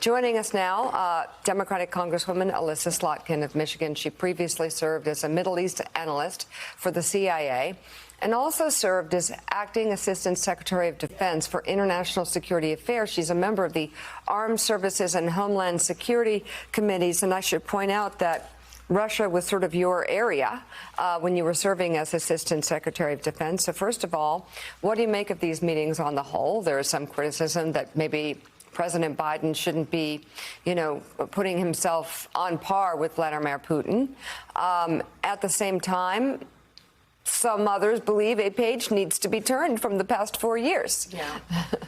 Joining us now, Democratic Congresswoman Elissa Slotkin of Michigan. She previously served as a Middle East analyst for the CIA and also served as Acting Assistant Secretary of Defense for International Security Affairs. She's a member of the Armed Services and Homeland Security Committees. And I should point out that Russia was sort of your area when you were serving as Assistant Secretary of Defense. So first of all, what do you make of these meetings on the whole? There is some criticism that maybe President Biden shouldn't be, putting himself on par with Vladimir Putin. At the same time, some others believe a page needs to be turned from the past 4 years. Yeah.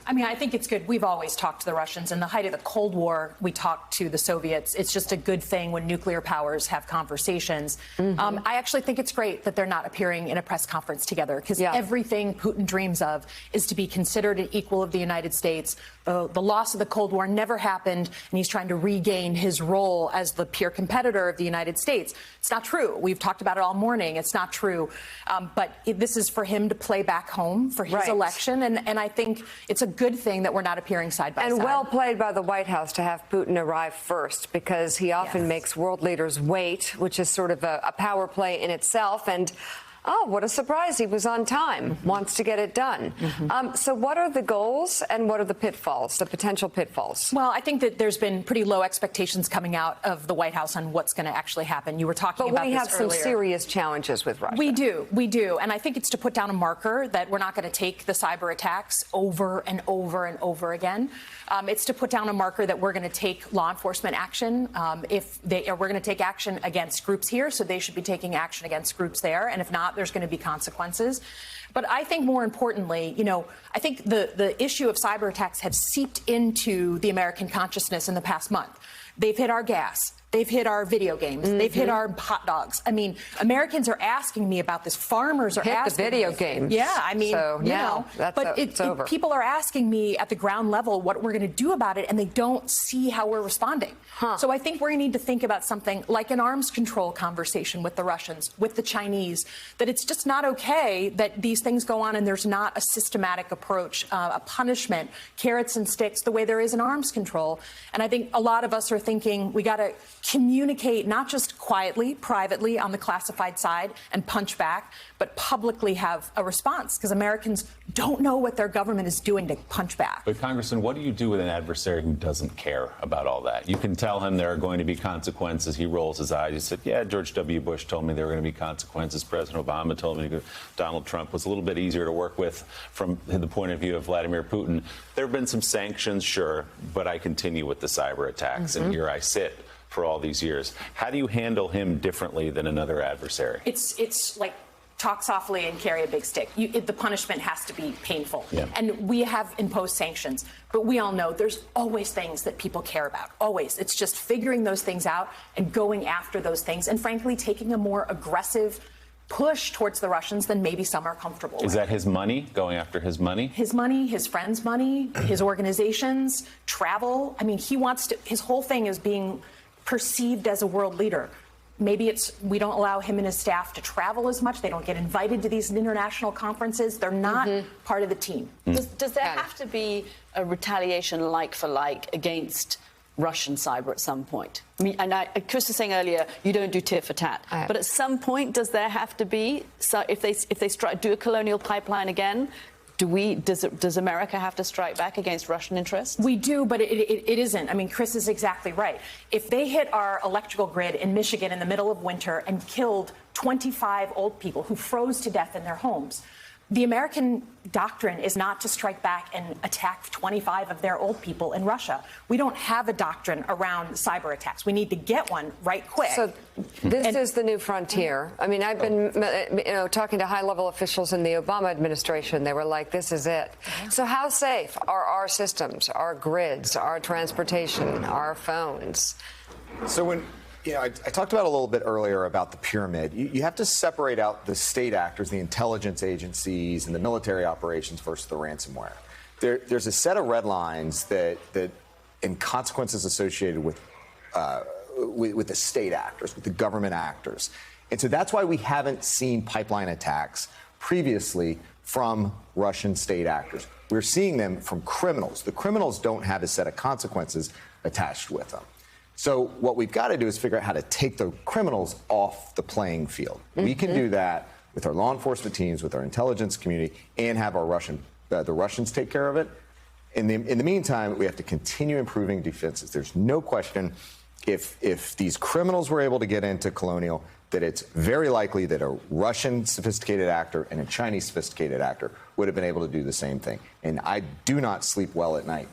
I mean, I think it's good. We've always talked to the Russians. In the height of the Cold War, we talked to the Soviets. It's just a good thing when nuclear powers have conversations. I actually think it's great that they're not appearing in a press conference together, because everything Putin dreams of is to be considered an equal of the United States. The loss of the Cold War never happened, and he's trying to regain his role as the peer competitor of the United States. It's not true. We've talked about it all morning. It's not true. But this is for him to play back home for his election. And I think it's a good thing that we're not appearing side by side. And well played by the White House to have Putin arrive first, because he often makes world leaders wait, which is sort of a power play in itself. And oh, what a surprise. He was on time, wants to get it done. So what are the goals and what are the pitfalls, the potential pitfalls? Well, I think that there's been pretty low expectations coming out of the White House on what's going to actually happen. You were talking about this earlier. But we have some serious challenges with Russia. We do. And I think it's to put down a marker that we're not going to take the cyber attacks over and over and over again. It's to put down a marker that we're going to take law enforcement action. We're going to take action against groups here, so they should be taking action against groups there. And if not, there's going to be consequences. But I think more importantly, I think the issue of cyber attacks have seeped into the American consciousness in the past month. They've hit our gas. They've hit our video games. They've hit our hot dogs. I mean, Americans are asking me about this. Farmers are asking the video games. Yeah, I mean, so now it's over. People are asking me at the ground level what we're going to do about it, and they don't see how we're responding. So I think we're going to need to think about something like an arms control conversation with the Russians, with the Chinese, that it's just not okay that these things go on and there's not a systematic approach, a punishment, carrots and sticks, the way there is in arms control. And I think a lot of us are thinking we got to communicate not just quietly, privately on the classified side and punch back, but publicly have a response, because Americans don't know what their government is doing to punch back. But Congressman, what do you do with an adversary who doesn't care about all that? You can tell him there are going to be consequences. He rolls his eyes. He said, yeah, George W. Bush told me there were going to be consequences. President Obama told me Donald Trump was a little bit easier to work with from the point of view of Vladimir Putin. There have been some sanctions, sure, but I continue with the cyber attacks, and here I sit for all these years. How do you handle him differently than another adversary? It's like talk softly and carry a big stick. The punishment has to be painful. And we have imposed sanctions, but we all know there's always things that people care about. Always. It's just figuring those things out and going after those things, and frankly, taking a more aggressive push towards the Russians than maybe some are comfortable with. Is that his money, going after his money? His money, his friends' money, his organizations, travel. I mean, he wants to, his whole thing is being perceived as a world leader. Maybe it's we don't allow him and his staff to travel as much. They don't get invited to these international conferences. They're not part of the team. Does there have to be a retaliation like for like against Russian cyber at some point? I mean, and Chris was saying earlier, you don't do tit for tat. But at some point, does there have to be? So if they do a colonial pipeline again, does America have to strike back against Russian interests? We do, but it isn't. I mean, Chris is exactly right. If they hit our electrical grid in Michigan in the middle of winter and killed 25 old people who froze to death in their homes, the American doctrine is not to strike back and attack 25 of their old people in Russia. We don't have a doctrine around cyber attacks. We need to get one right quick. So this is the new frontier. I mean, I've been talking to high-level officials in the Obama administration. They were like, this is it. So how safe are our systems, our grids, our transportation, our phones? So when I talked about a little bit earlier about the pyramid. You have to separate out the state actors, the intelligence agencies, and the military operations versus the ransomware. There's a set of red lines that and consequences associated with the state actors, with the government actors. And so that's why we haven't seen pipeline attacks previously from Russian state actors. We're seeing them from criminals. The criminals don't have a set of consequences. attached with them. So what we've got to do is figure out how to take the criminals off the playing field. We can do that with our law enforcement teams, with our intelligence community, and have our the Russians take care of it. In the meantime, we have to continue improving defenses. There's no question if these criminals were able to get into Colonial, that it's very likely that a Russian sophisticated actor and a Chinese sophisticated actor would have been able to do the same thing. And I do not sleep well at night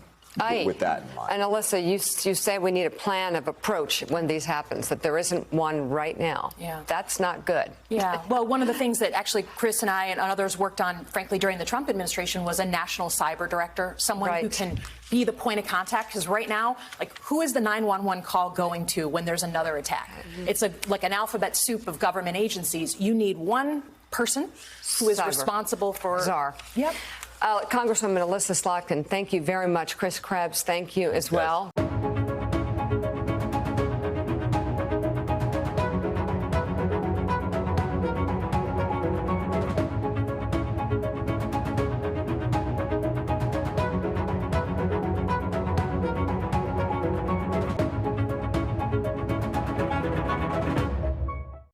with that in mind. And Elissa, you say we need a plan of approach when these happens, that there isn't one right now. Yeah. That's not good. Yeah. Well, one of the things that actually Chris and I and others worked on, frankly, during the Trump administration was a national cyber director, someone who can be the point of contact. Because right now, like, who is the 911 call going to when there's another attack? It's like an alphabet soup of government agencies. You need one person who is responsible for... Czar. Yep. Congresswoman Elissa Slotkin, thank you very much. Chris Krebs, thank you as well.